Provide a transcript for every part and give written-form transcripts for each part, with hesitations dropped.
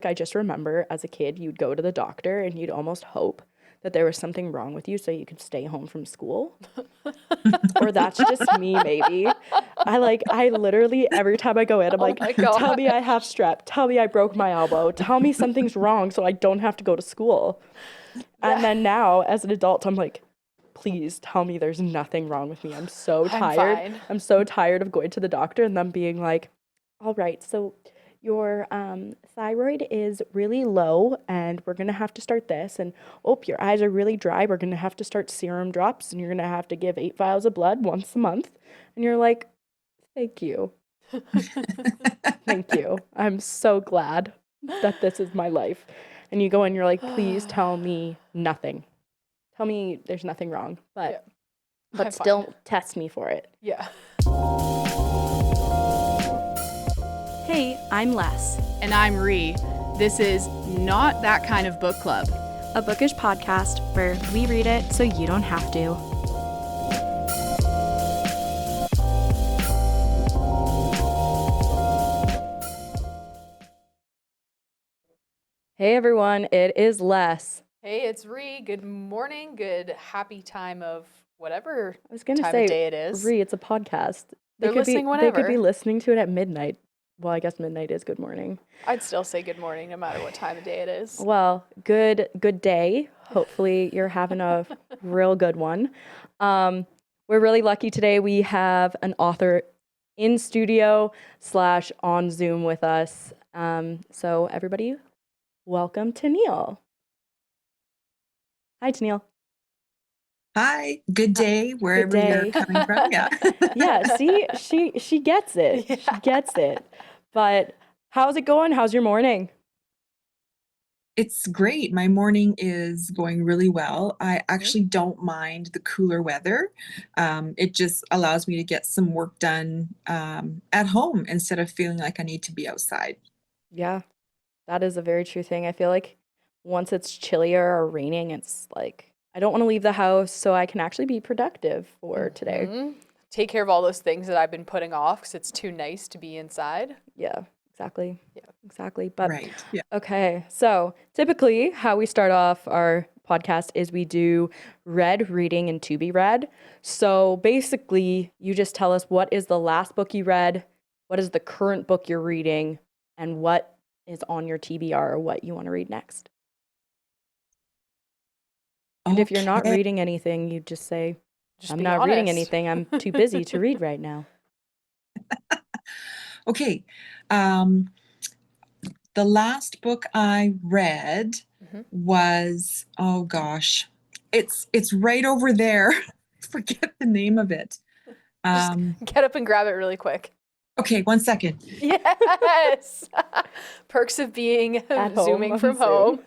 I just remember as a kid, you'd go to the doctor and you'd almost hope that there was something wrong with you so you could stay home from school. Or that's just me, maybe. I literally, every time I go in, I'm Oh like, my tell me God. I have strep. Tell me I broke my elbow. Tell me something's wrong so I don't have to go to school. And Yeah. then now, as an adult, I'm like, please tell me there's nothing wrong with me. I'm so I'm tired. fine. I'm so tired of going to the doctor and them being like, all right, so your thyroid is really low and we're going to have to start this. And oh, your eyes are really dry. We're going to have to start serum drops and you're going to have to give 8 vials of blood once a month. And you're like, thank you. Thank you. I'm so glad that this is my life. And you go and you're like, please tell me nothing. Tell me there's nothing wrong, Yeah, but I'm still fine. test me for it. Yeah. Hey, I'm Les, And I'm Ree. This is Not That Kind of Book Club. a bookish podcast where we read it so you don't have to. Hey everyone, it is Les. Hey, it's Ree. Good morning. Good happy time of whatever I was gonna time say, of day it is. Ree, it's a podcast. They're listening They could be whenever. listening to it at midnight. Well, I guess midnight is good morning. I'd still say good morning no matter what time of day it is. Well, good day. Hopefully you're having a real good one. We're really lucky today. We have an author in studio / on Zoom with us. So everybody, welcome Tenille. Hi, Tenille. Hi, good day, wherever day. you're coming from. Yeah. Yeah, see, she gets it. She Yeah. gets it. But how's it going? How's your morning? It's great. My morning is going really well. I actually don't mind the cooler weather. It just allows me to get some work done at home instead of feeling like I need to be outside. Yeah, that is a very true thing. I feel like once it's chillier or raining, it's like I don't want to leave the house so I can actually be productive for today. Mhm. Take care of all those things that I've been putting off because it's too nice to be inside. Yeah, exactly. Yeah. Exactly. But Right. Yeah. okay, so typically how we start off our podcast is we do read, reading, and to be read. So basically, you just tell us what is the last book you read, what is the current book you're reading, and what is on your TBR or what you want to read next. And if you're not Okay. reading anything, you just say, Just I'm be not reading honest. anything. I'm too busy to read right now. Okay. The last book I read Mhm. was, oh gosh, it's right over there. Forget the name of it. Just get up and grab it really quick. Okay, 1 second. Yes. Perks of being At home zooming on from Zoom. home.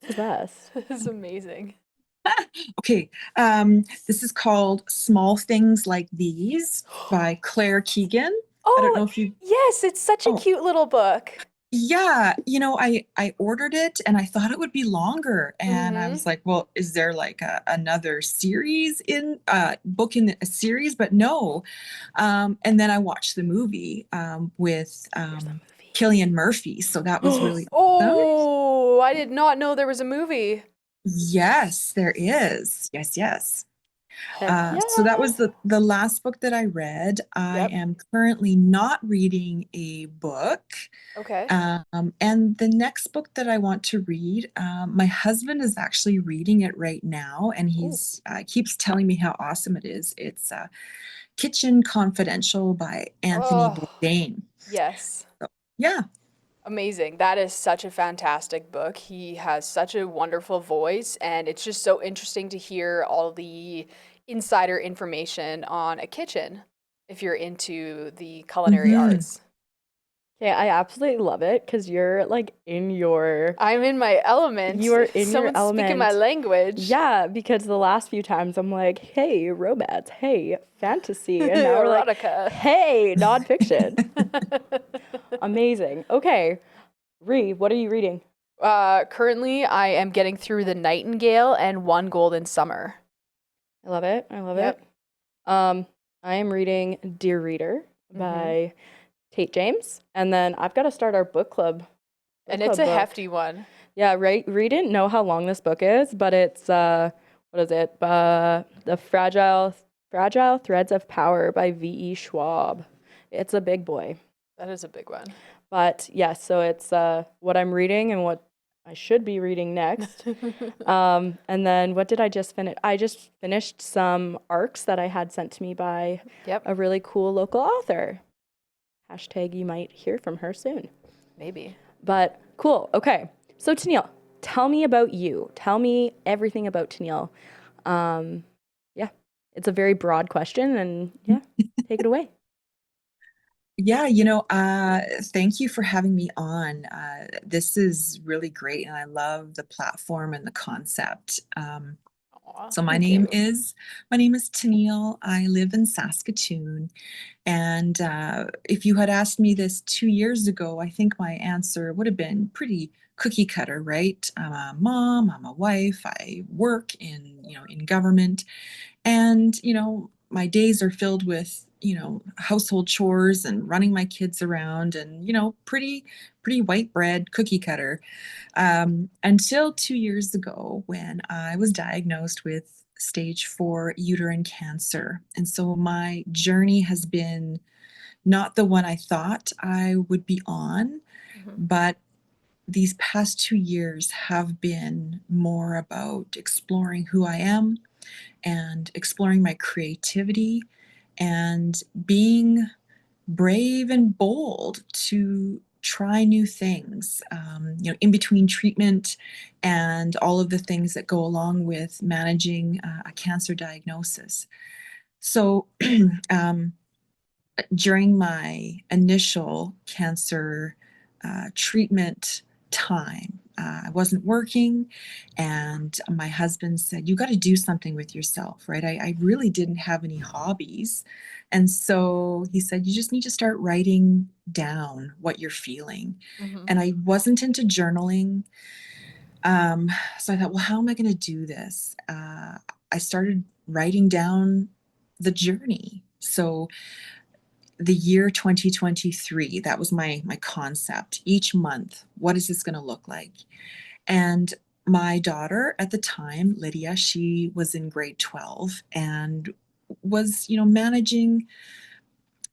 It's the best. This is amazing. Okay, this is called Small Things Like These by Claire Keegan. I don't know Oh, if you, yes, it's such a oh, cute little book. yeah, I ordered it and I thought it would be longer. And I Mm-hmm. was like, well, is there like another series book in a series? But no. And then I watched the movie with There's a movie. Cillian Murphy. So that was really awesome. Oh, I did not know there was a movie. Yes, there is. Yes, yes. Heck So that yeah. was the last book that I read. I Yep. am currently not reading a book. Okay. And the next book that I want to read, my husband is actually reading it right now, and Ooh. he's keeps telling me how awesome it is. It's Kitchen Confidential by Anthony Oh, Bourdain. yes. So, yeah. Amazing. That is such a fantastic book. He has such a wonderful voice, and it's just so interesting to hear all the insider information on a kitchen if you're into the culinary Mhm. arts. Yeah, I absolutely love it because you're like in your I'm in my element. you are in your Someone's speaking my element. language. Yeah, because the last few times I'm like, hey, romance, hey, fantasy. And now we're like, Erotica. hey, nonfiction. Amazing. Okay. Ree, what are you reading? Currently, I am getting through The Nightingale and One Golden Summer. I love it. I love Yep. it. I am reading Dear Reader by Tate James. And then I've got to start our book And it's club a book. hefty one. Yeah, right. We didn't know how long this book is, but it's what is it? The Fragile Threads of Power by V.E. Schwab. It's a big boy. That is a big one. But yeah, so it's what I'm reading and what I should be reading next. And then what did I just finish? I just finished some arcs that I had sent to me by Yep. a really cool local author. Hashtag you might hear from her soon. Maybe. But cool. Okay. So Tenille, tell me about you. Tell me everything about Tenille. Yeah, it's a very broad question, and yeah, take it away. Yeah, thank you for having me on. This is really great, and I love the platform and the concept. Aw, So my thank name you. is my name is Tennille. I live in Saskatoon, and if you had asked me this 2 years ago, I think my answer would have been pretty cookie cutter, right? I'm a mom, I'm a wife, I work in government, and my days are filled with household chores and running my kids around, and pretty white bread cookie cutter, until 2 years ago when I was diagnosed with stage 4 uterine cancer. And so my journey has been not the one I thought I would be on, Mhm. but these past 2 years have been more about exploring who I am and exploring my creativity and being brave and bold to try new things, in between treatment and all of the things that go along with managing a cancer diagnosis. So, um, during my initial cancer treatment time, I wasn't working, and my husband said, "You got to do something with yourself," right? I really didn't have any hobbies. And so he said, "You just need to start writing down what you're feeling." Mhm. And I wasn't into journaling. So I thought, well, how am I going to do this? I started writing down the journey. So the year 2023, that was my concept. Each month, what is this going to look like? And my daughter at the time, Lydia, she was in grade 12 and was managing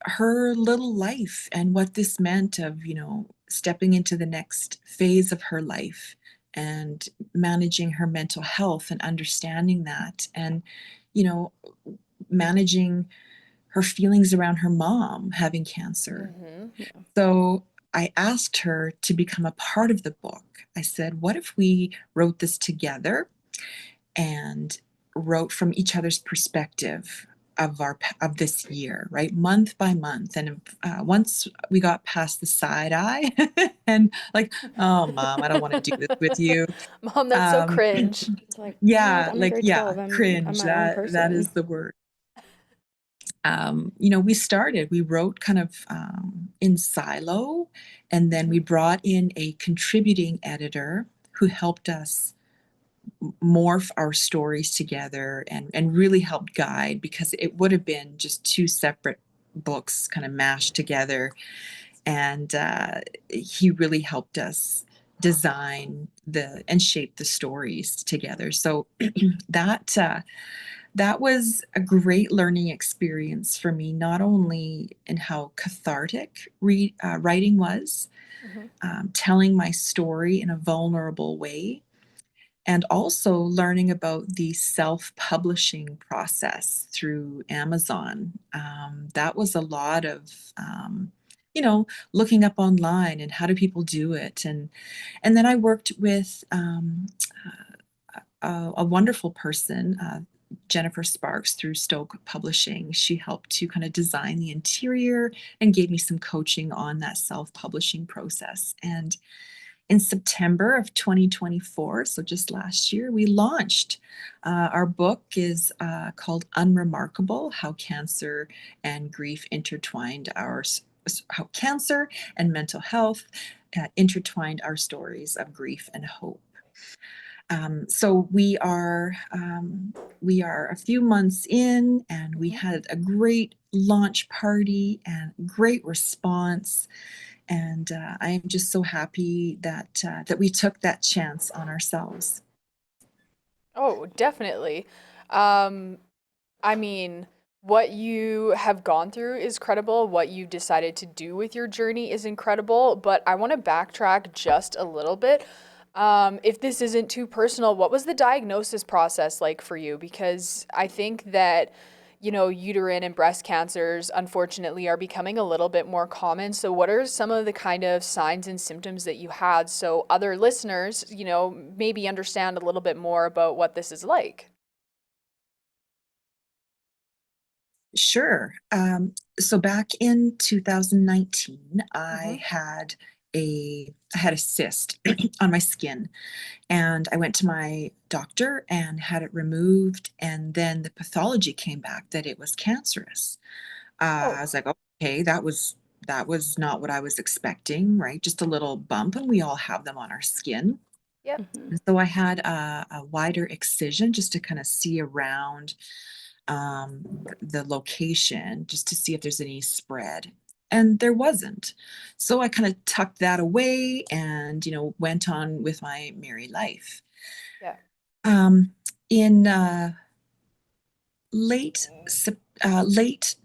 her little life and what this meant of stepping into the next phase of her life and managing her mental health and understanding that, and you know managing her feelings around her mom having cancer. Mhm. Yeah. So I asked her to become a part of the book. I said, what if we wrote this together and wrote from each other's perspective of this year, right, month by month? And once we got past the side eye and like, oh, mom, I don't want to do this with you. Mom, that's so Um, cringe. It's like, yeah, I'm in like, grade yeah, 12. I'm cringe. my own That person. is the word. We wrote kind of in silo, and then we Mhm. brought in a contributing editor who helped us morph our stories together and really helped guide, because it would have been just two separate books kind of mashed together. And he really helped us design the and shape the stories together. So that that was a great learning experience for me, not only in how cathartic writing was, Mhm. telling my story in a vulnerable way, and also learning about the self-publishing process through Amazon. That was a lot of, looking up online and how do people do it, and then I worked with a wonderful person, Jennifer Sparks, through Stoke Publishing. She helped to kind of design the interior and gave me some coaching on that self-publishing process. And in September of 2024, so just last year, we launched. Our book is called Unremarkable: How Cancer and Grief Intertwined How Cancer and Mental Health intertwined our stories of grief and hope. So we are a few months in, and we Mhm. had a great launch party and great response. And I am just so happy that we took that chance on ourselves. Oh, definitely. Um, I mean, what you have gone through is credible. What you've decided to do with your journey is incredible. But I want to backtrack just a little bit. If this isn't too personal, what was the diagnosis process like for you? Because I think that, uterine and breast cancers, unfortunately, are becoming a little bit more common. So, what are some of the kind of signs and symptoms that you had so other listeners, maybe understand a little bit more about what this is like? Sure. So back in 2019, Mm-hmm. I had a cyst on my skin, and I went to my doctor and had it removed, and then the pathology came back that it was cancerous. I Oh, was like, okay, that was not what I was expecting, right? Just a little bump, and we all have them on our skin. yep. Hmm. And so I had a wider excision just to kind of see around the location, just to see if there's any spread. And there wasn't. So I kind of tucked that away and, went on with my merry life. Yeah. Um, in late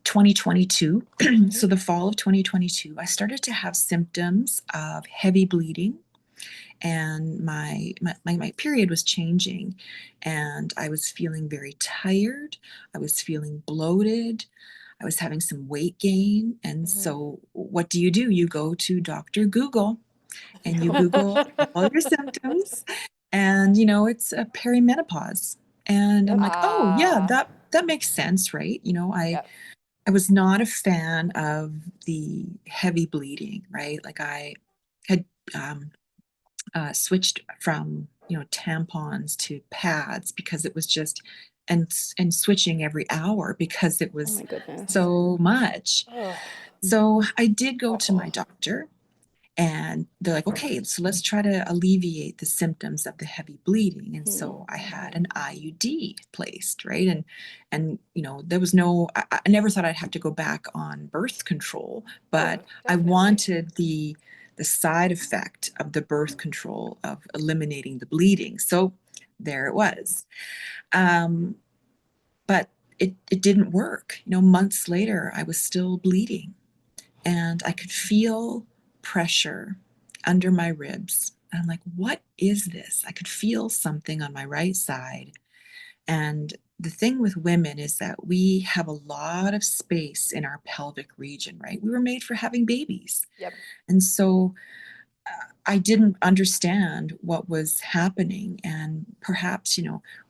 2022, Mm-hmm. so the fall of 2022, I started to have symptoms of heavy bleeding, and my period was changing, and I was feeling very tired. I was feeling bloated. I was having some weight gain. And Mm-hmm. so what do? You go to Dr. Google and you Google all your symptoms, and it's a perimenopause. And I'm Yep. like, oh yeah, Ah, that makes sense, right? yeah. I was not a fan of the heavy bleeding, right? Like I had um, switched from tampons to pads because it was just, and switching every hour because it Oh was my goodness. so much. Oh, So I did go to my awful. doctor, and they're like, okay, so let's try to alleviate the symptoms of the heavy bleeding. And Hmm. so I had an IUD placed, right? And there was no, I never thought I'd have to go back on birth control, Oh, but I definitely. wanted the side effect of the birth control of eliminating the bleeding. So there it was. Um, but it didn't work. Months later, I was still bleeding, and I could feel pressure under my ribs. And I'm like, what is this? I could feel something on my right side. And the thing with women is that we have a lot of space in our pelvic region, right? We were made for having babies. Yep. And so I didn't understand what was happening. And perhaps,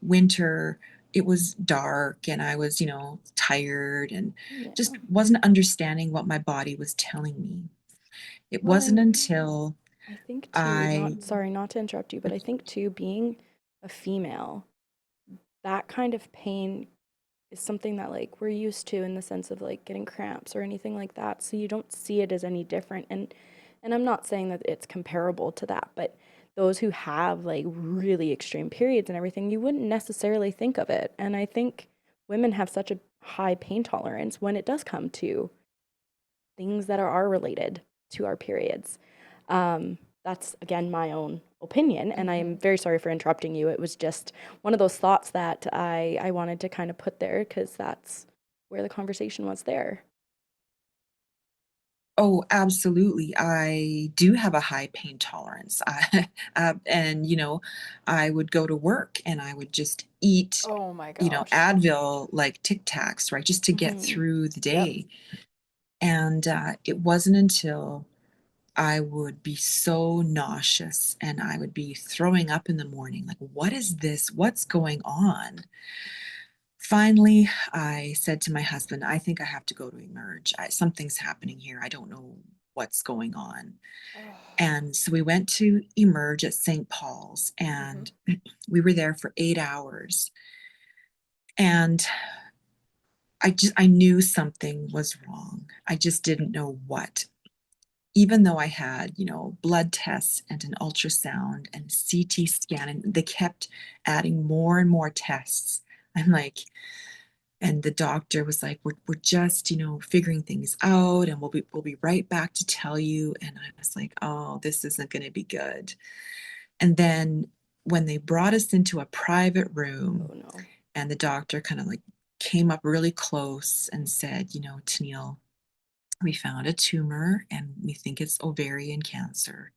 winter, it was dark and I was, tired and just Yeah. wasn't understanding what my body was telling me. It Well, wasn't and until I think too, I, not sorry, not to interrupt you, but I think too, being a female, that kind of pain is something that like we're used to in the sense of like getting cramps or anything like that. So you don't see it as any different. And I'm not saying that it's comparable to that, but those who have like really extreme periods and everything, you wouldn't necessarily think of it. And I think women have such a high pain tolerance when it does come to things that are related to our periods. That's again my own opinion, and I am Mm-hmm. very sorry for interrupting you. It was just one of those thoughts that I wanted to kind of put there because that's where the conversation was there. oh, absolutely. I do have a high pain tolerance. And, I would go to work and I would just eat, Oh my gosh. Advil like Tic Tacs, right? Just to get Hmm. through the Yep. day. And it wasn't until I would be so nauseous and I would be throwing up in the morning. Like, what is this? What's going on? Finally, I said to my husband, I think I have to go to Emerge. Something's happening here. I don't know what's going on. Oh. And so we went to Emerge at St. Paul's, Mm-hmm. and we were there for 8 hours. And I knew something was wrong. I just didn't know what. Even though I had, blood tests and an ultrasound and CT scan, and they kept adding more and more tests. I'm like, And the doctor was like, we're just, figuring things out, and we'll be right back to tell you. And I was like, oh, this isn't going to be good. And then when they brought us into a private room, Oh no. and the doctor kind of like came up really close and said, Tenille, we found a tumor and we think it's ovarian cancer.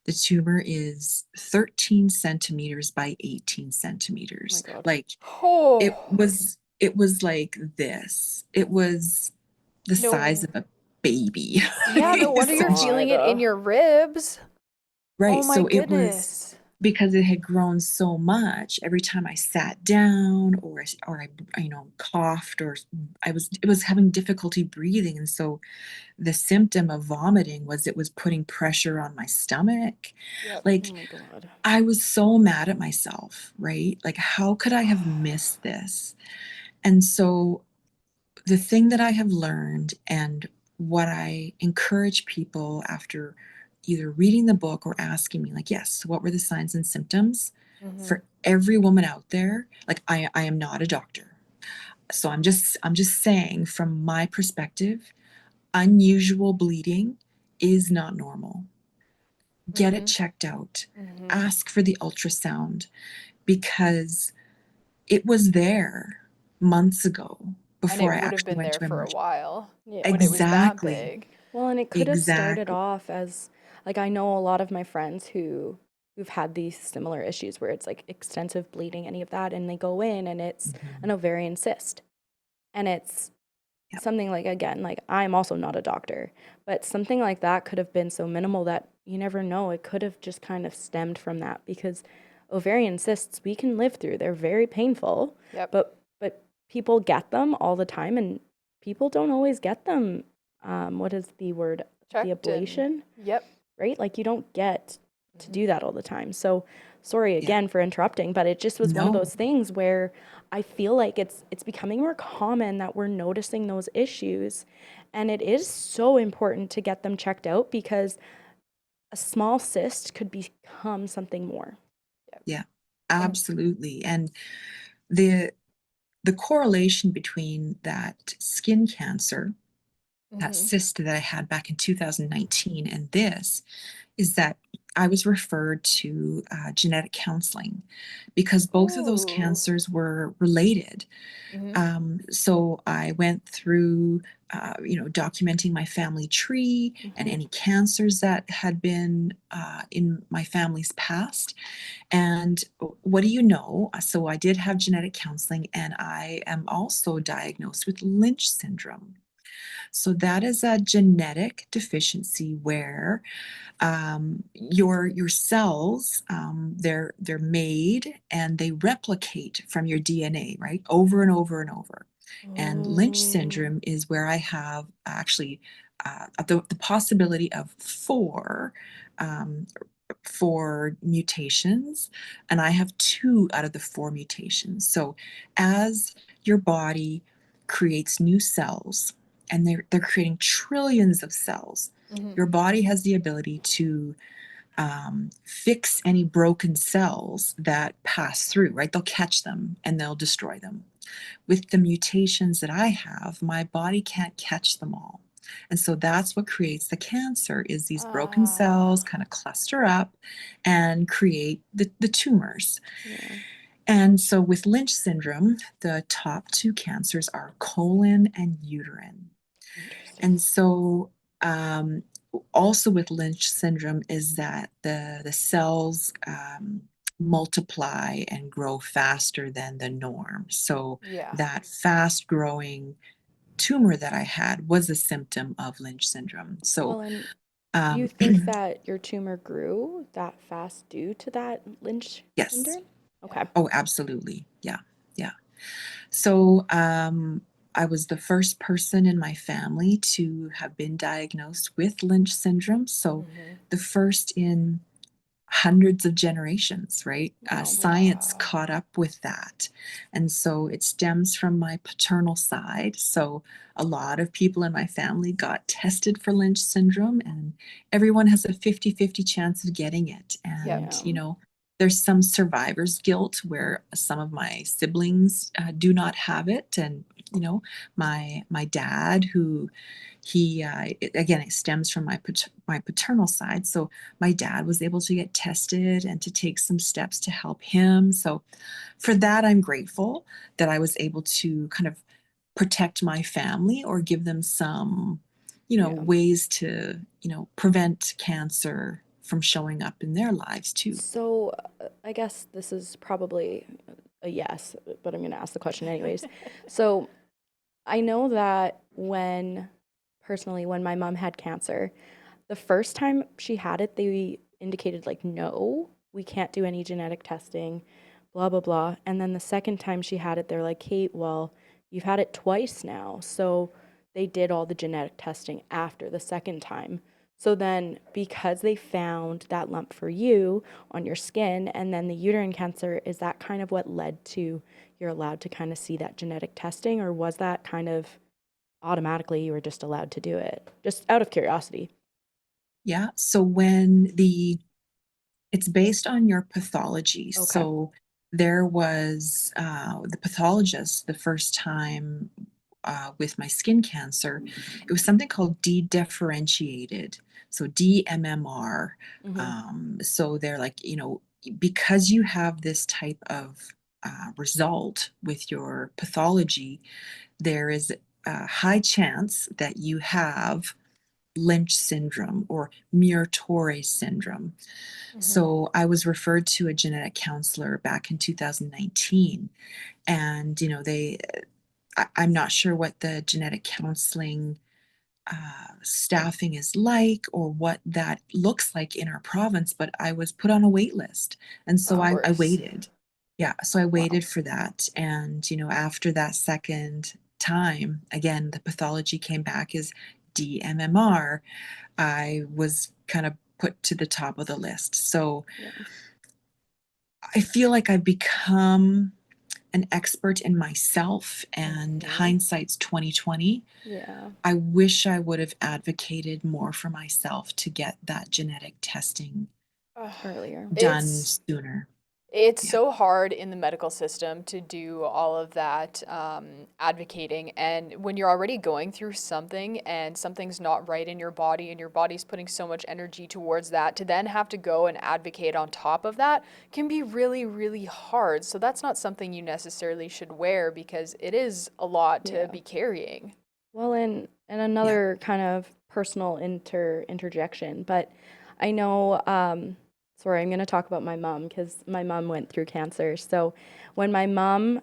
The tumor is 13 centimeters by 18 Oh my centimeters. God. Like it Oh, was it was like this. It was the size no. of a baby. Yeah, no Oh wonder you're Essentially. feeling it in God. your ribs. Oh Right. my So it was goodness. because it had grown so much. Every time I sat down or I coughed, or it was having difficulty breathing. And so the symptom of vomiting was it was putting pressure on my stomach. Yep. Oh Like my God. I was so mad at myself, right? Like how could I have missed this? And so the thing that I have learned, and what I encourage people after either reading the book or asking me, like, yes, what were the signs and symptoms? Mm-hmm. For every woman out there, like I am not a doctor. So I'm just saying from my perspective, unusual bleeding is not normal. Get it Mm-hmm. checked out. Mm-hmm. Ask for the ultrasound, because it was there months ago And before it I would have actually been went there to for a emergency. while when Yeah. it was that Exactly. big. Well, and it could have started Exactly. off as like I know a lot of my friends who've had these similar issues where it's like extensive bleeding, any of that, and they go in and it's an Mhm. ovarian cyst. And it's Yep. something like, again, like I'm also not a doctor, but something like that could have been so minimal that you never know. It could have just kind of stemmed from that, because ovarian cysts we can live through. They're very painful, Yep. but people get them all the time, and people don't always get them. What is the word? The Checked and ablation, yep. right? Like you don't get to Mm-hmm. do that all the time. So sorry Yeah. again for interrupting, but it just was one of No. those things where I feel like it's becoming more common that we're noticing those issues, and it is so important to get them checked out, because a small cyst could become something more. Yep. Yeah. And Absolutely. And the the correlation between that skin cancer, that mm-hmm. cyst that I had back in 2019, and this is that I was referred to genetic counseling, because both of those Oh. cancers were related. Mm-hmm. So I went through, documenting my family tree and Mm-hmm. any cancers that had been in my family's past. And what do you know? So I did have genetic counseling, and I am also diagnosed with Lynch syndrome. So that is a genetic deficiency where your cells, they're made and they replicate from your DNA, right, over and over and over. And Lynch Oh. syndrome is where I have actually the possibility of um, four mutations, and I have two out of the four mutations. So as your body creates new cells, and they're creating trillions of cells, Mm-hmm. your body has the ability to fix any broken cells that pass through, right? They'll catch them and they'll destroy them. With the mutations that I have, my body can't catch them all. And so that's what creates the cancer, is these broken cells Ah. kind of cluster up and create the tumors. Yeah. And so with Lynch syndrome, the top two cancers are colon and uterine. Interesting. And so um, also with Lynch syndrome is that the cells multiply and grow faster than the norm. So Yeah. that fast growing tumor that I had was a symptom of Lynch syndrome. So Well, and do you um, think that your tumor grew that fast due to that Lynch yes. syndrome? Okay. Yeah. Oh, absolutely. Yeah. Yeah. So I was the first person in my family to have been diagnosed with Lynch syndrome. So Mm-hmm. the first in hundreds of generations, right? Wow. Science Wow. caught up with that. And so it stems from my paternal side. So a lot of people in my family got tested for Lynch syndrome, and everyone has a 50-50 chance of getting it. And, Yeah. there's some survivor's guilt where some of my siblings do not have it, and you know, my dad, who again, it stems from my paternal side. So my dad was able to get tested and to take some steps to help him. So for that, I'm grateful that I was able to kind of protect my family or give them some, Yeah. ways to, prevent cancer from showing up in their lives too. So I guess this is probably a yes, but I'm going to ask the question anyways. So I know that personally, when my mom had cancer, the first time she had it, they indicated, like, no, we can't do any genetic testing, blah, blah, blah. And then the second time she had it, they're like, Kate, well, you've had it twice now. So they did all the genetic testing after the second time. So then, because they found that lump for you on your skin and then the uterine cancer, is that kind of what led to you're allowed to kind of see that genetic testing, or was that kind of automatically you were just allowed to do it? Just out of curiosity. Yeah. So it's based on your pathology. Okay. So there was the pathologist the first time with my skin cancer. It was something called dedifferentiated. So DMMR. Mm-hmm. So they're like, because you have this type of result with your pathology, there is a high chance that you have Lynch syndrome or Muir-Torre syndrome. Mm-hmm. So I was referred to a genetic counselor back in 2019, and I'm not sure what the genetic counseling staffing is like or what that looks like in our province, but I was put on a wait list, and so Of I course. waited. Yeah, so I Wow. waited for that, and after that second time, again, the pathology came back as DMMR. I was kind of put to the top of the list. So Yeah. I feel like I've become an expert in myself, and Mm-hmm. hindsight's 2020. Yeah. I wish I would have advocated more for myself to get that genetic testing Ugh. Earlier. done It's sooner. It's Yeah. so hard in the medical system to do all of that advocating. And when you're already going through something and something's not right in your body and your body's putting so much energy towards that, to then have to go and advocate on top of that can be really, really hard. So that's not something you necessarily should wear because it is a lot to Yeah. be carrying. Well, and Yeah. another kind of personal interjection, but I know, sorry, I'm going to talk about my mom because my mom went through cancer. So when my mom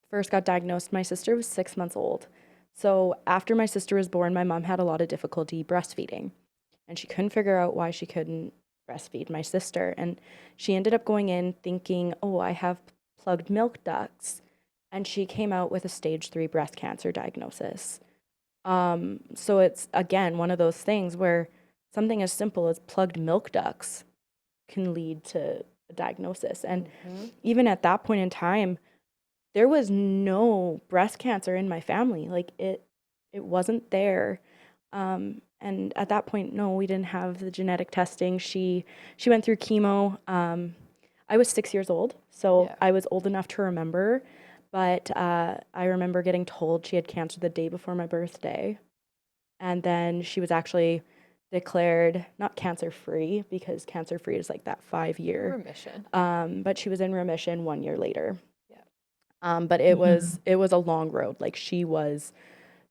first got diagnosed, my sister was 6 months old. So after my sister was born, my mom had a lot of difficulty breastfeeding, and she couldn't figure out why she couldn't breastfeed my sister. And she ended up going in thinking, oh, I have plugged milk ducts. And she came out with a stage 3 breast cancer diagnosis. So it's, again, one of those things where something as simple as plugged milk ducts can lead to a diagnosis. And Mm-hmm. even at that point in time, there was no breast cancer in my family. Like it wasn't there. And at that point, no, we didn't have the genetic testing. She went through chemo. I was 6 years old, so Yeah. I was old enough to remember. But I remember getting told she had cancer the day before my birthday, and then she was actually declared not cancer free, because cancer free is like that 5 year. Remission. But she was in remission 1 year later. Yeah. But Mhm. it was a long road. Like, she was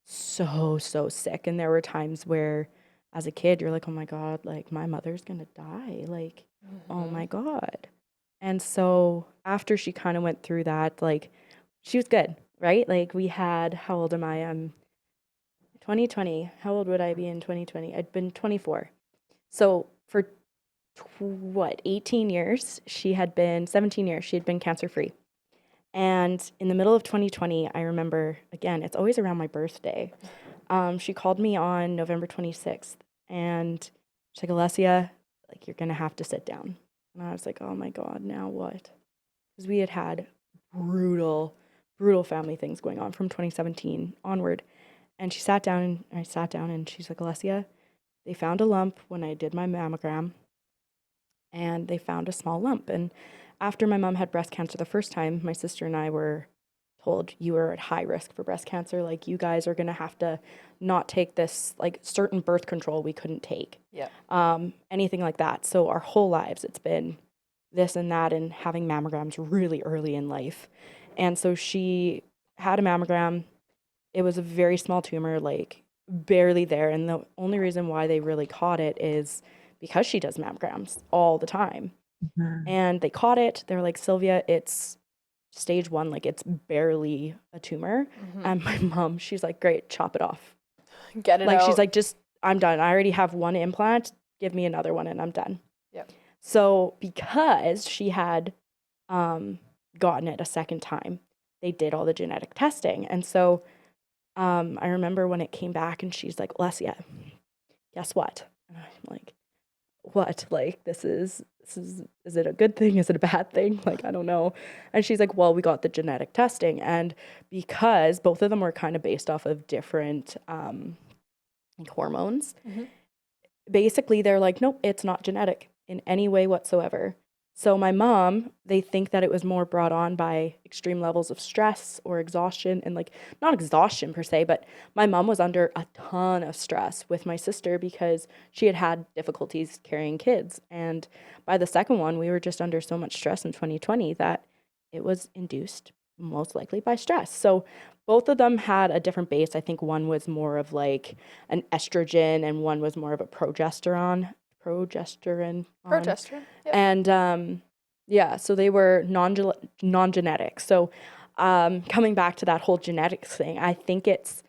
so sick, and there were times where, as a kid, you're like, oh my god, like my mother's gonna die. Like, oh Mm-hmm. my god. And so after she kind of went through that, like, she was good, right? Like, we had, how old am I? I'm 2020. How old would I be in 2020? I'd been 24. So for what, 18 years, 17 years, she had been cancer free. And in the middle of 2020, I remember, again, it's always around my birthday. She called me on November 26th, and she's like, Alessia, like, you're gonna have to sit down. And I was like, oh my God, now what? Because we had had brutal family things going on from 2017 onward. And she sat down, and I sat down, and she's like, Alessia, they found a lump when I did my mammogram. and they found a small lump. And after my mom had breast cancer the first time, my sister and I were told, you are at high risk for breast cancer. Like, you guys are going to have to not take this, like, certain birth control we couldn't take. Yeah. Anything like that. So our whole lives, it's been this and that, and having mammograms really early in life. And so she had a mammogram. It was a very small tumor, like barely there. And the only reason why they really caught it is because she does mammograms all the time. Mhm. And they caught it. They're like, Sylvia, it's stage 1, like it's barely a tumor. And my mom, she's like, great, chop it off. Get it Like, out. she's like, just, I'm done. I already have one implant. Give me another one and I'm done. Yep. So because she had gotten it a second time, they did all the genetic testing. And so I remember when it came back and she's like, Lesia, guess what? And I'm like, what? Like, is it a good thing? Is it a bad thing? Like, I don't know. And she's like, well, we got the genetic testing. And because both of them were kind of based off of different like hormones, basically they're like, nope, it's not genetic in any way whatsoever. So my mom, they think that it was more brought on by extreme levels of stress or exhaustion, and like, not exhaustion per se, but my mom was under a ton of stress with my sister because she had had difficulties carrying kids. And by the second one, we were just under so much stress in 2020 that it was induced most likely by stress. So both of them had a different base. I think one was more of like an estrogen and one was more of a progesterone. Progesterone. Yep. And yeah, so they were non-genetic. So coming back to that whole genetics thing, I think it's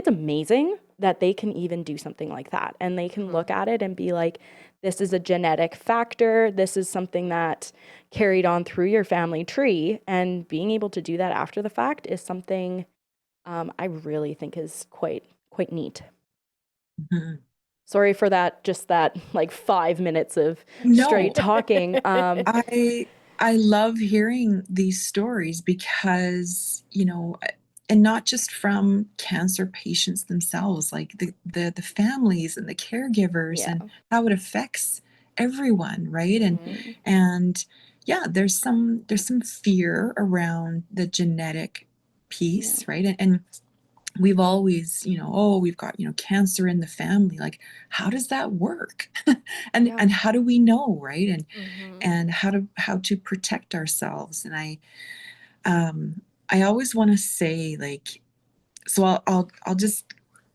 amazing that they can even do something like that, and they can look at it and be like, this is a genetic factor. This is something that carried on through your family tree, and being able to do that after the fact is something I really think is quite neat. Mhm. Sorry for that, just that like 5 minutes of No, straight talking. I love hearing these stories because, and not just from cancer patients themselves, like the families and the caregivers Yeah. and how it affects everyone, right? And yeah, there's some fear around the genetic Yeah. piece, right? And we've always, oh, we've got, cancer in the family. Like, how does that work? and Yeah. and how do we know, right? Mm-hmm. And how to protect ourselves. And I always want to say, like, so I'll just,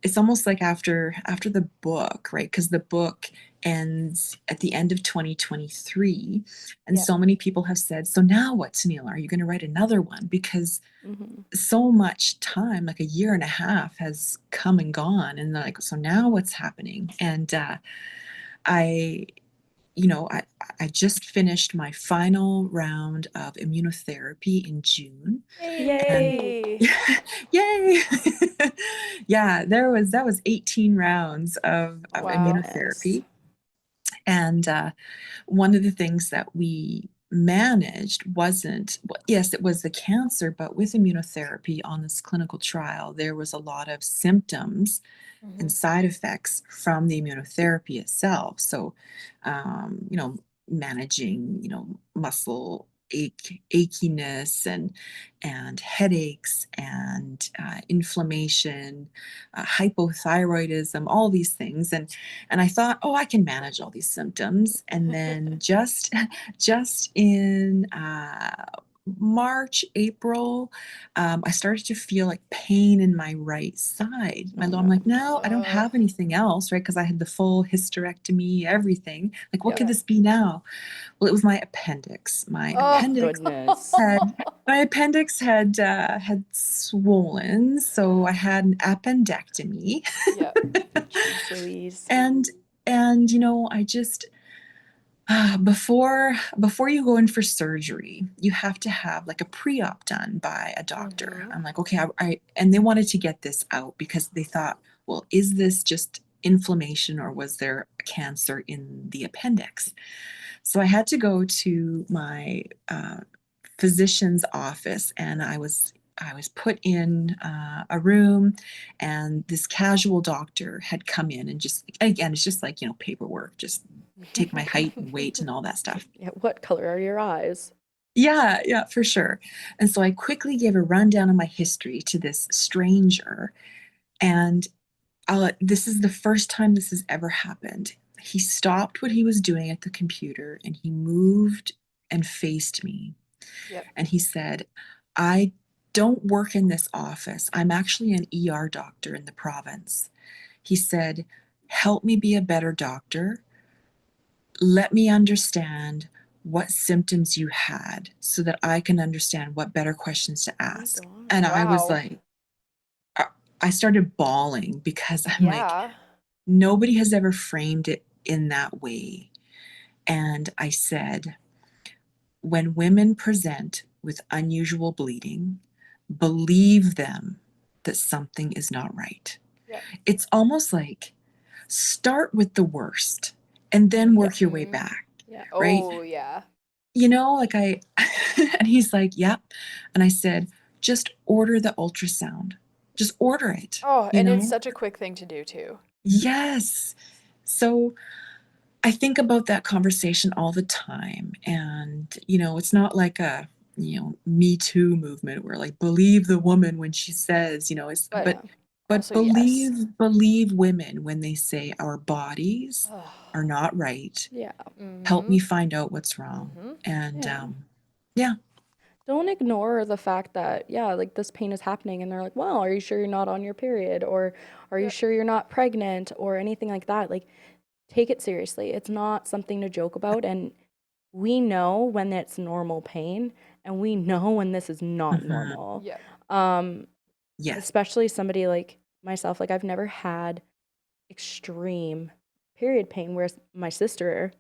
it's almost like after the book, right? Because the book ends at the end of 2023, and Yeah. so many people have said, so now what, Tanil? Are you going to write another one? Because Mm-hmm. so much time, like a year and a half, has come and gone, and they're like, so now what's happening? And I I just finished my final round of immunotherapy in June. And Yay! yay. Yeah, that was 18 rounds of Wow. Goodness. immunotherapy. And one of the things that we managed wasn't, well, yes, it was the cancer, but with immunotherapy on this clinical trial, there was a lot of symptoms and side effects from the immunotherapy itself. So, managing, muscle achiness and headaches and inflammation, hypothyroidism, all these things. And I thought, oh, I can manage all these symptoms. And then just in March, April, I started to feel like pain in my right side. Oh I'm no. like, no, I don't have anything else, right? Because I had the full hysterectomy, everything. Like, what Yep. could this be now? Well, it was my appendix. My Oh. appendix Goodness. had swollen, so I had an appendectomy. Yep. Jeez Louise. And I just, before you go in for surgery, you have to have like a pre-op done by a doctor. I'm like, okay, and they wanted to get this out because they thought, well, is this just inflammation or was there cancer in the appendix? So I had to go to my physician's office, and I was put in a room, and this casual doctor had come in, and just, again, it's just like, paperwork, just take my height and weight and all that stuff. Yeah, what color are your eyes? Yeah, yeah, for sure. And so I quickly gave a rundown of my history to this stranger. And this is the first time this has ever happened. He stopped what he was doing at the computer and he moved and faced me. Yep. And he said, I don't work in this office. I'm actually an ER doctor in the province. He said, help me be a better doctor. Let me understand what symptoms you had so that I can understand what better questions to Oh my ask. God. And I was Wow. like, I started bawling because I'm like, Yeah. nobody has ever framed it in that way. And I said, when women present with unusual bleeding, believe them that something is not right. Yep. It's almost like start with the worst and then Yeah. work your way Mhm. back, Yeah. right? Oh, yeah. Like and he's like, yep. And I said, just order the ultrasound. Just order it, Oh, you and it's know? such a quick thing to do too. Yes. So I think about that conversation all the time. And, it's not like a, Me Too movement where like believe the woman when she says, But but also, yes. believe women when they say our bodies Oh. are not right. Yeah. Help me Mhm. find out what's wrong. Mhm. And Yeah. yeah. Don't ignore the fact that, yeah, like this pain is happening. And they're like, well, are you sure you're not on your period? Or are you Yep. sure you're not pregnant? Or anything like that. Like, take it seriously. It's not something to joke about. And we know when it's normal pain, and we know when this is not Mhm. normal. Yep. Um, Yes. Especially somebody like myself. Like, I've never had extreme period pain, whereas my sister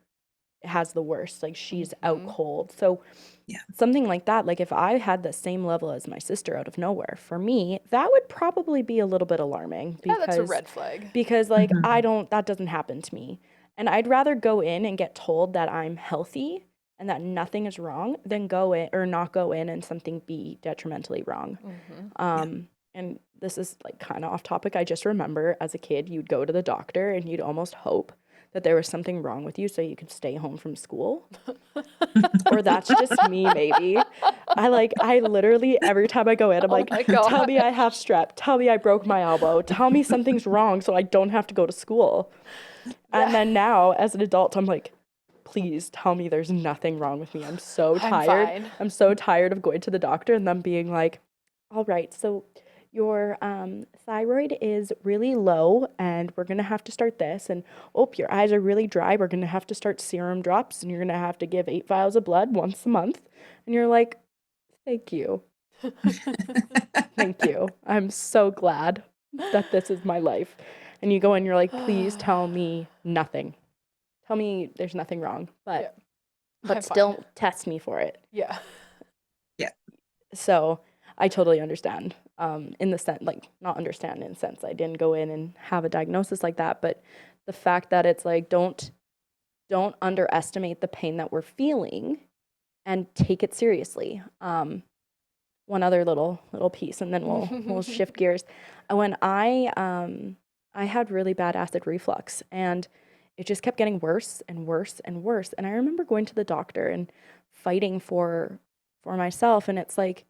has the worst. Like, she's out Mhm. cold. So Yeah. something like that, like if I had the same level as my sister out of nowhere, for me, that would probably be a little bit alarming Yeah, that's a because red flag. like I Mhm. don't that doesn't happen to me. And I'd rather go in and get told that I'm healthy and that nothing is wrong than go in or not go in and something be detrimentally wrong. Mhm. Yeah. And this is like kind of off topic. I just remember as a kid, you'd go to the doctor and you'd almost hope that there was something wrong with you so you could stay home from school. Or that's just me, maybe. I literally, every time I go in, I'm Oh like, my tell me I gosh. have strep. Tell me I broke my elbow. Tell me something's wrong so I don't have to go to school. And Yeah. then now, as an adult, I'm like, please tell me there's nothing wrong with me. I'm so I'm tired. fine. I'm so tired of going to the doctor and them being like, all right, so your thyroid is really low and we're going to have to start this. And oh, your eyes are really dry. We're going to have to start serum drops and you're going to have to give 8 vials of blood once a month. And you're like, thank you. Thank you. I'm so glad that this is my life. And you go and you're like, please tell me nothing. Tell me there's nothing wrong, Yeah, but I'm fine. still test me for it. Yeah. Yeah. So I totally understand. In the sense, like, not understand in the sense I didn't go in and have a diagnosis like that, but the fact that it's like don't underestimate the pain that we're feeling and take it seriously. One other little piece, and then we'll shift gears. When I had really bad acid reflux, and it just kept getting worse and worse and worse. And I remember going to the doctor and fighting for myself, and it's like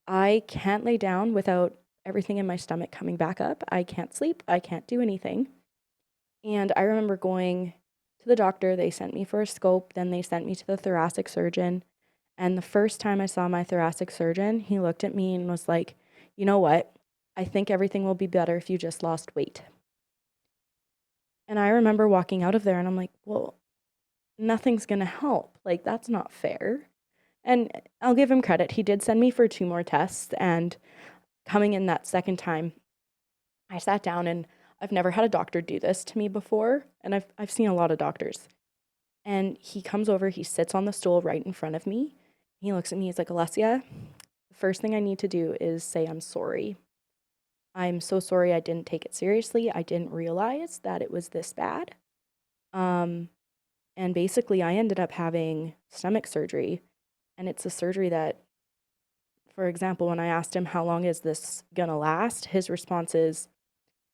I can't lay down without everything in my stomach coming back up. I can't sleep. I can't do anything. And I remember going to the doctor. They sent me for a scope. Then they sent me to the thoracic surgeon. And the first time I saw my thoracic surgeon, he looked at me and was like, you know what? I think everything will be better if you just lost weight. And I remember walking out of there and I'm like, well, nothing's going to help. Like, that's not fair. And I'll give him credit. He did send me for 2 more tests. And coming in that second time, I sat down and I've never had a doctor do this to me before. And I've seen a lot of doctors. And he comes over, he sits on the stool right in front of me. He looks at me, he's like, Alessia, the first thing I need to do is say I'm sorry. I'm so sorry I didn't take it seriously. I didn't realize that it was this bad. Um, and basically, I ended up having stomach surgery. And it's a surgery that, for example, when I asked him, how long is this gonna last? His response is,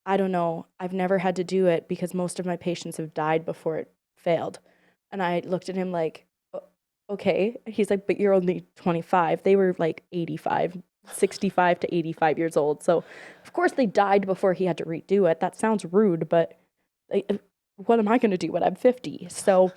I don't know. I've never had to do it because most of my patients have died before it failed. And I looked at him like, Okay. He's like, but you're only 25. They were like 85, 65 to 85 years old. So, of course, they died before he had to redo it. That sounds rude, but what am I going to do when I'm 50? So,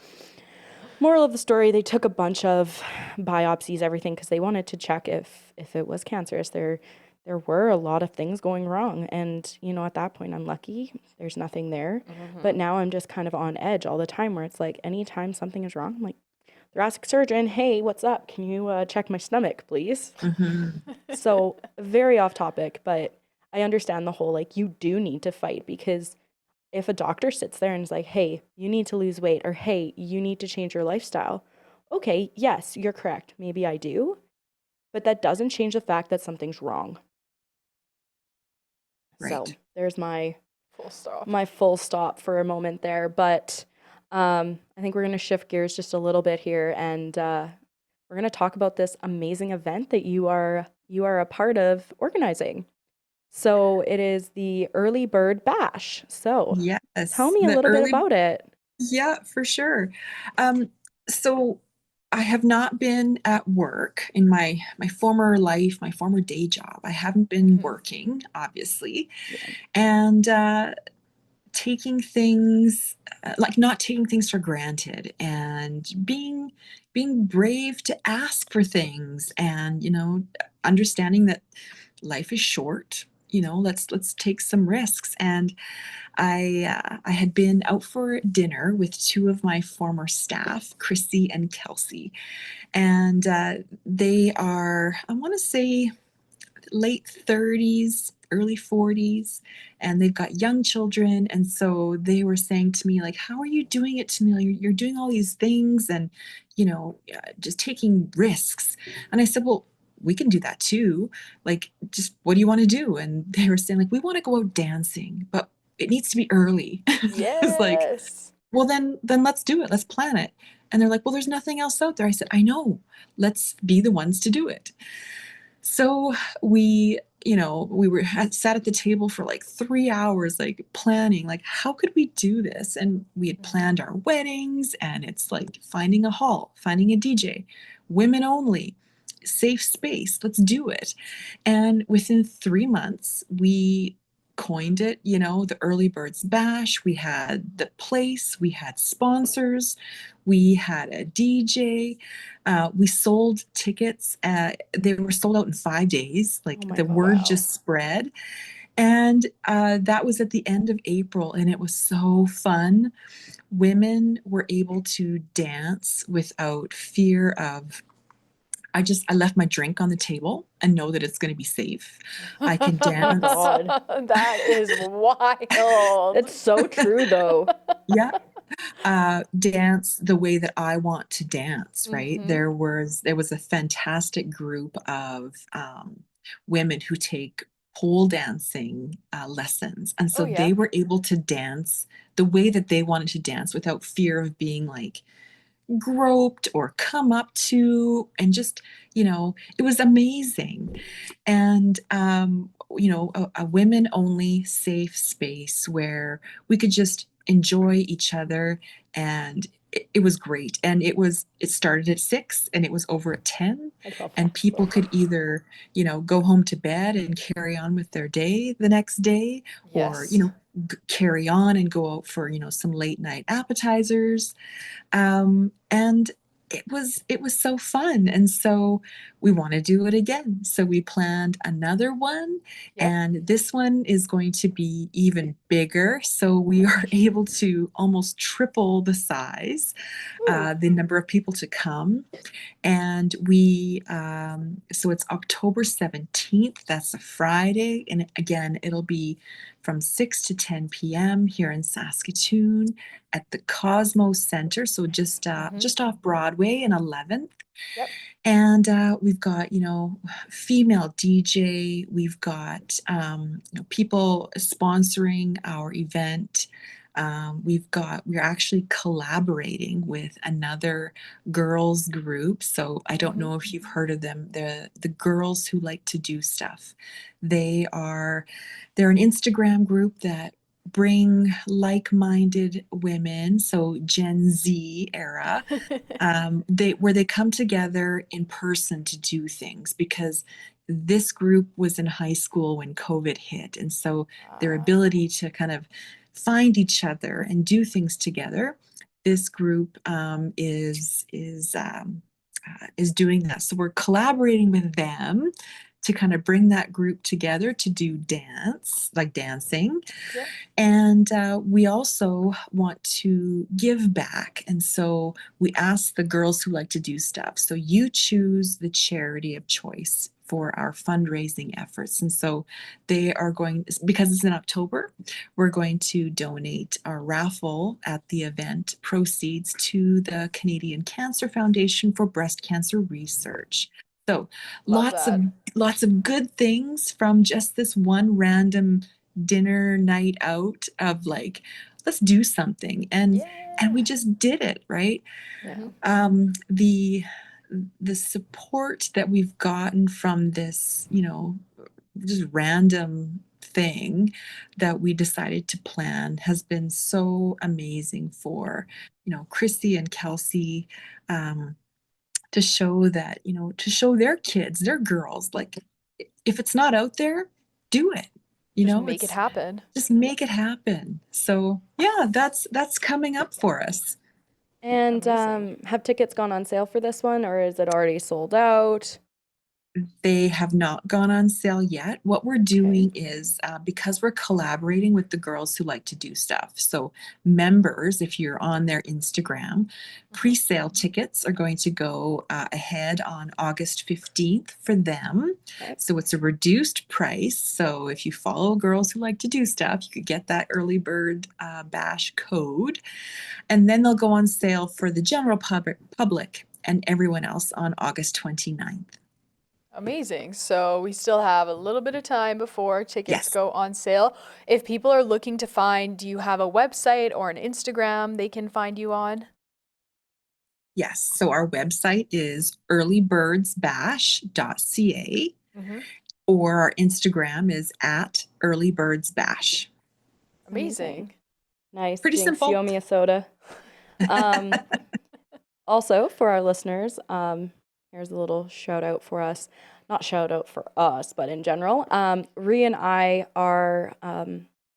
moral of the story, they took a bunch of biopsies, everything, because they wanted to check if it was cancerous. There were a lot of things going wrong. And, at that point, I'm lucky. There's nothing there. But now I'm just kind of on edge all the time where it's like anytime something is wrong, I'm like, thoracic surgeon, hey, what's up? Can you check my stomach, please? So, very off topic, but I understand the whole like, you do need to fight because if a doctor sits there and is like, hey, you need to lose weight or hey, you need to change your lifestyle, okay, yes, you're correct. Maybe I do, but that doesn't change the fact that something's wrong. So, Right. there's my Full stop. full stop for a moment there, but I think we're going to shift gears just a little bit here, and we're going to talk about this amazing event that you are a part of organizing. So it is the Early Bird Bash. So tell Yes, me a the little bit early about it. yeah, for sure. So I have not been at work in my former life, my former day job. I haven't been working, obviously, Yeah. and taking things like not taking things for granted and being brave to ask for things and understanding that life is short. Let's take some risks. And I had been out for dinner with two of my former staff, Chrissy and Kelsey, and they are, I want to say, late 30s, early 40s, and they've got young children. And so they were saying to me, like, how are you doing it, Tanil? You're doing all these things and, just taking risks. And I said, well, we can do that too. Like, just what do you want to do? And they were saying, like, we want to go out dancing, but it needs to be early. It's like, Yes. well, then let's do it. Let's plan it. And they're like, well, there's nothing else out there. I said, I know. Let's be the ones to do it. So we were sat at the table for like 3 hours, like planning, like how could we do this? And we had planned our weddings, and it's like finding a hall, finding a DJ, women only, safe space. Let's do it. And within 3 months, we coined it, the Early Birds Bash. We had the place, we had sponsors, we had a DJ. We sold tickets. They were sold out in 5 days. Oh Like my the word gosh. just spread. And that was at the end of April, and it was so fun. Women were able to dance without fear of. I left my drink on the table and know that it's going to be safe. I can Oh my dance. God. That is wild. It's so true though. Yeah. Dance the way that I want to dance, right? There was a fantastic group of women who take pole dancing lessons, and Oh so yeah. they were able to dance the way that they wanted to dance without fear of being like groped or come up to, and just it was amazing. And a women only safe space where we could just enjoy each other. And it was great. And it started at 6 and it was over at 10, I love and that. people could either go home to bed and carry on with their day the next day, or Yes. carry on and go out for some late night appetizers. And it was so fun, and so we want to do it again. So we planned another one, Yep. and this one is going to be even bigger. So Oh my we are gosh. able to almost triple the size, Ooh. the number of people to come. And so it's October 17th. That's a Friday. And again, it'll be from 6 to 10 p.m. here in Saskatoon at the Cosmos Center. So just off Broadway and 11th. Yep. And we've got, female DJ. We've got, people sponsoring our event. We're actually collaborating with another girls group. So I don't know if you've heard of them. The girls who like to do stuff. They're an Instagram group that bring like-minded women, so Gen Z era, where they come together in person to do things because this group was in high school when COVID hit. And so their ability to kind of find each other and do things together, this group is doing that. So we're collaborating with them to kind of bring that group together to do dance, like dancing. Yep. And we also want to give back. And so we ask the girls who like to do stuff. So you choose the charity of choice for our fundraising efforts. And so they are going, because it's in October, we're going to donate our raffle at the event proceeds to the Canadian Cancer Foundation for breast cancer research. So Love lots of that. lots of good things from just this one random dinner night out of like, let's do something. And we Yeah. just did it, right? Yeah. Mhm. The support that we've gotten from this, just random thing that we decided to plan has been so amazing for, Chrissy and Kelsey, to show that, to show their kids, their girls, like if it's not out there, do it. Just make it It's happen. just make it happen. So yeah, that's coming up for us. And Amazing. have tickets gone on sale for this one, or is it already sold out? They have not gone on sale yet. What we're Okay. doing is because we're collaborating with the girls who like to do stuff. So, members, if you're on their Instagram, Mhm. pre sale tickets are going to go ahead on August 15th for them. Okay. So, it's a reduced price. So, if you follow girls who like to do stuff, you could get that early bird bash code. And then they'll go on sale for the general public and everyone else on August 29th. Amazing. So we still have a little bit of time before tickets Yes. go on sale. If people are looking to find, do you have a website or an Instagram they can find you on? Yes. So our website is earlybirdsbash.ca, Mm-hmm. or our Instagram is at earlybirdsbash. Amazing. Amazing. Nice. Pretty Jinx, you owe simple. me a soda. Um, Also, for our listeners, here's a little shout out for us. Not shout out for us, but in general. Ree and I are,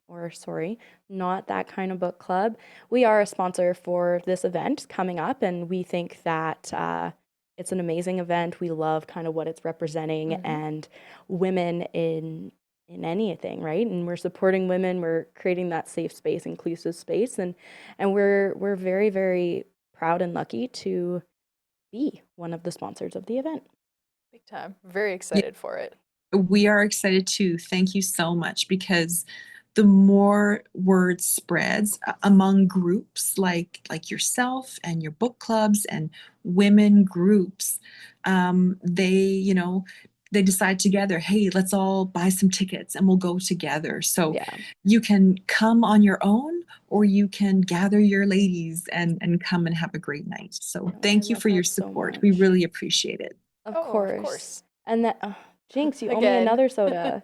or sorry, not that kind of book club. We are a sponsor for this event coming up, and we think that it's an amazing event. We love kind of what it's representing Mm-hmm. and women in anything, right? And we're supporting women. We're creating that safe space, inclusive space, and we're very, very proud and lucky to be one of the sponsors of the event. Big time. Very Yeah, excited for it. we are excited too. Thank you so much because the more word spreads among groups like yourself and your book clubs and women groups, they decide together, hey, let's all buy some tickets and we'll go together. So Yeah. you can come on your own or you can gather your ladies and come and have a great night. So No, I thank you love for your that so support. We much. really appreciate it. Of Oh, of course. course. And that, Jinx, you owe me Again. another soda.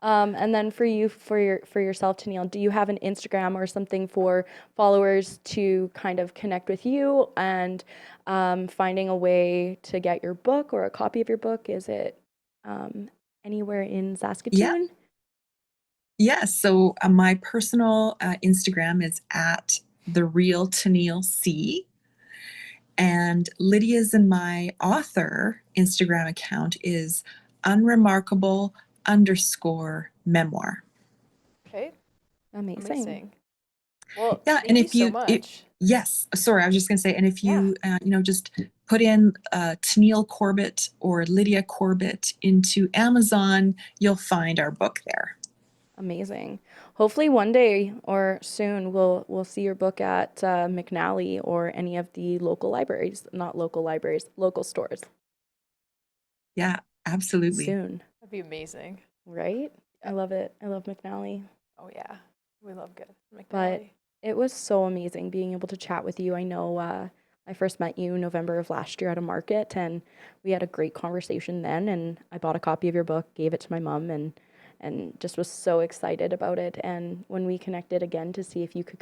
And then for you, for yourself, Tenille, do you have an Instagram or something for followers to kind of connect with you and finding a way to get your book or a copy of your book? Is it anywhere in Yeah. Saskatoon? Yes. So my personal Instagram is at the real Tennille C. And Lydia's and my author Instagram account is unremarkable underscore memoir. Okay. Amazing. Amazing. Well, Yeah. And thank you so much. yes, sorry, I was just going to say, and if Yeah. you, just put in Tennille Corbett or Lydia Corbett into Amazon, you'll find our book there. Amazing. Hopefully one day or soon we'll see your book at McNally or any of the local libraries, not local libraries, local stores Yeah, absolutely. soon, That'd be amazing. right? I Yep. love it. I love McNally. Oh yeah. We love good But McNally. it was so amazing being able to chat with you. I know I first met you November of last year at a market and we had a great conversation then and I bought a copy of your book, gave it to my mom and just was so excited about it. And when we connected again to see if you could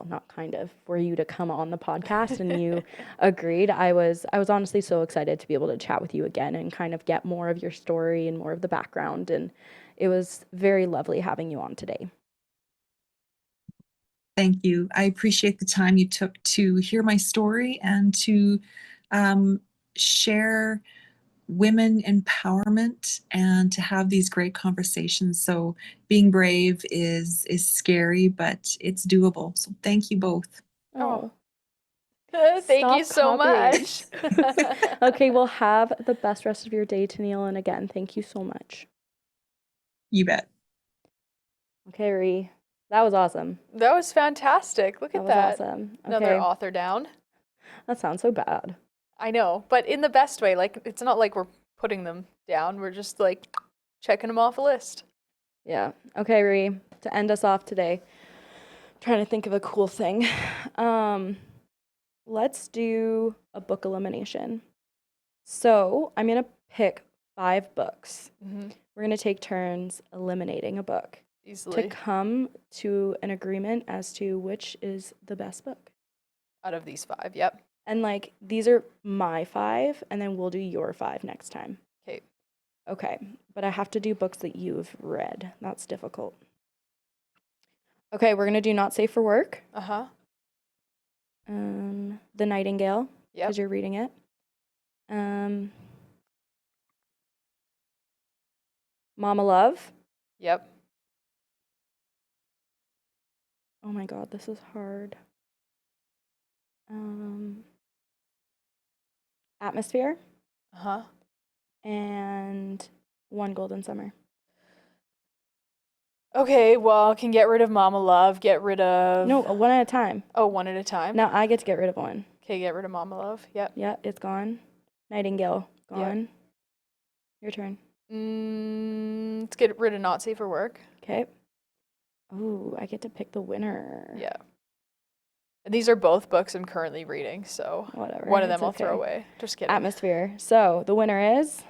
not kind of, for you to come on the podcast and you agreed, I was honestly so excited to be able to chat with you again and kind of get more of your story and more of the background. And it was very lovely having you on today. Thank you. I appreciate the time you took to hear my story and to share women empowerment and to have these great conversations. So being brave is scary, but it's doable. So thank you both. Oh, Thank you stop so copying. much. Okay, well, have the best rest of your day, Tenille. And again, thank you so much. You bet. Okay, Ree, that was awesome. That was fantastic. Look That at was that. awesome. Another Okay, author down. that sounds so bad. I know, but in the best way. Like, it's not like we're putting them down. We're just like checking them off a list. Yeah. Okay, Ree, to end us off today, I'm trying to think of a cool thing. Let's do a book elimination. So I'm going to pick 5 books. Mm-hmm. We're going to take turns eliminating a book Easily. to come to an agreement as to which is the best book. Out of these 5, yep. And like, these are my 5, and then we'll do your 5 next time. Okay. Okay, but I have to do books that you've read. That's difficult. Okay, we're going to do Not Safe for Work. Uh-huh. The Nightingale, Yep. because you're reading it. Mama Love. Yep. Oh my God, this is hard. Atmosphere Uh-huh. and One Golden Summer. Okay, well, can get rid of Mama Love, get rid of... No, one at a time. Oh, one at a time? Now I get to get rid of one. Okay, get rid of Mama Love, yep. Yeah, it's gone. Nightingale, Yep. gone. Your turn. Let's get rid of Not Safe for Work. Okay. Ooh, I get to pick the winner. Yeah. And these are both books I'm currently reading, so Whatever. one of them it's I'll okay. throw away. Just kidding. Atmosphere. So the winner is...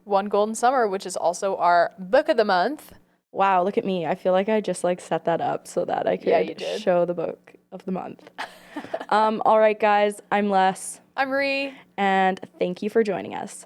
One Golden Summer, which is also our book of the month. Wow, look at me. I feel like I just like set that up so that I Yeah, you could did. show the book of the month. All right, guys, I'm Les, I'm Ree. and thank you for joining us.